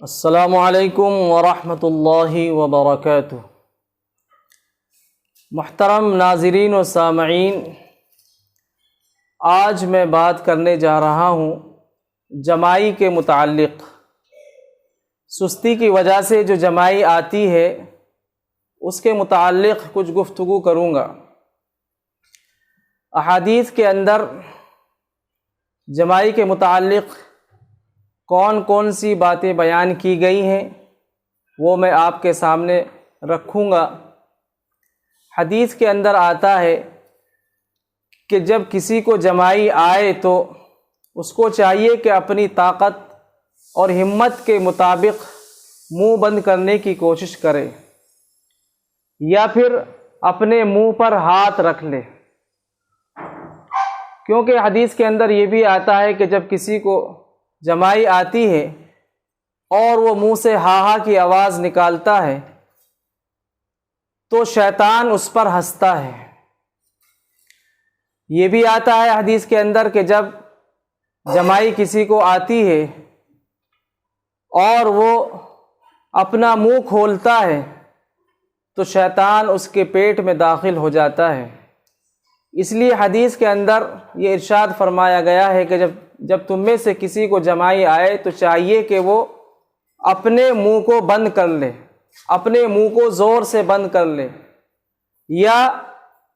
السلام علیکم ورحمۃ اللہ وبرکاتہ۔ محترم ناظرین و سامعین، آج میں بات کرنے جا رہا ہوں جمائی کے متعلق۔ سستی کی وجہ سے جو جمائی آتی ہے اس کے متعلق کچھ گفتگو کروں گا۔ احادیث کے اندر جمائی کے متعلق کون کون سی باتیں بیان کی گئی ہیں وہ میں آپ کے سامنے رکھوں گا۔ حدیث کے اندر آتا ہے کہ جب کسی کو جمائی آئے تو اس کو چاہیے کہ اپنی طاقت اور ہمت کے مطابق منہ بند کرنے کی کوشش کرے یا پھر اپنے منہ پر ہاتھ رکھ لے، کیونکہ حدیث کے اندر یہ بھی آتا ہے کہ جب کسی کو جمائی آتی ہے اور وہ منہ سے ہا ہا کی آواز نکالتا ہے تو شیطان اس پر ہنستا ہے۔ یہ بھی آتا ہے حدیث کے اندر کہ جب جمائی کسی کو آتی ہے اور وہ اپنا منہ کھولتا ہے تو شیطان اس کے پیٹ میں داخل ہو جاتا ہے۔ اس لیے حدیث کے اندر یہ ارشاد فرمایا گیا ہے کہ جب تم میں سے کسی کو جمائی آئے تو چاہیے کہ وہ اپنے منہ کو بند کر لے، اپنے منہ کو زور سے بند کر لے، یا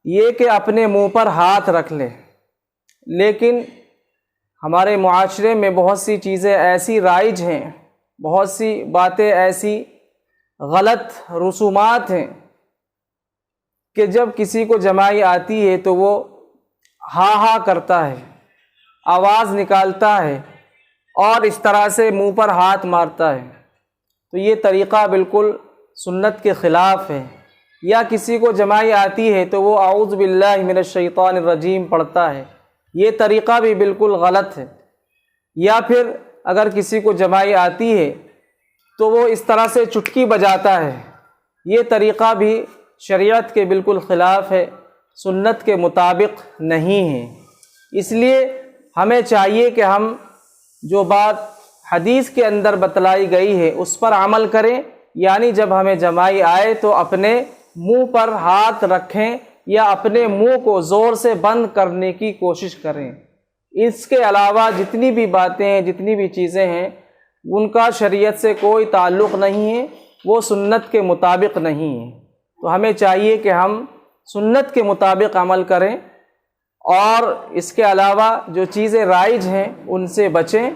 یہ کہ اپنے منہ پر ہاتھ رکھ لے۔ لیکن ہمارے معاشرے میں بہت سی چیزیں ایسی رائج ہیں، بہت سی باتیں ایسی غلط رسومات ہیں کہ جب کسی کو جمائی آتی ہے تو وہ ہا ہا کرتا ہے، آواز نکالتا ہے اور اس طرح سے منہ پر ہاتھ مارتا ہے، تو یہ طریقہ بالکل سنت کے خلاف ہے۔ یا کسی کو جمائی آتی ہے تو وہ اعوذ باللہ من الشیطان الرجیم پڑھتا ہے، یہ طریقہ بھی بالکل غلط ہے۔ یا پھر اگر کسی کو جمائی آتی ہے تو وہ اس طرح سے چٹکی بجاتا ہے، یہ طریقہ بھی شریعت کے بالکل خلاف ہے، سنت کے مطابق نہیں ہے۔ اس لیے ہمیں چاہیے کہ ہم جو بات حدیث کے اندر بتلائی گئی ہے اس پر عمل کریں، یعنی جب ہمیں جمائی آئے تو اپنے منہ پر ہاتھ رکھیں یا اپنے منہ کو زور سے بند کرنے کی کوشش کریں۔ اس کے علاوہ جتنی بھی باتیں ہیں، جتنی بھی چیزیں ہیں، ان کا شریعت سے کوئی تعلق نہیں ہے، وہ سنت کے مطابق نہیں ہے۔ تو ہمیں چاہیے کہ ہم سنت کے مطابق عمل کریں اور اس کے علاوہ جو چیزیں رائج ہیں ان سے بچیں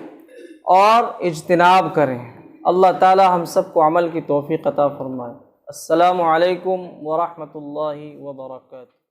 اور اجتناب کریں۔ اللہ تعالی ہم سب کو عمل کی توفیق عطا فرمائے۔ السلام علیکم ورحمۃ اللہ وبرکاتہ۔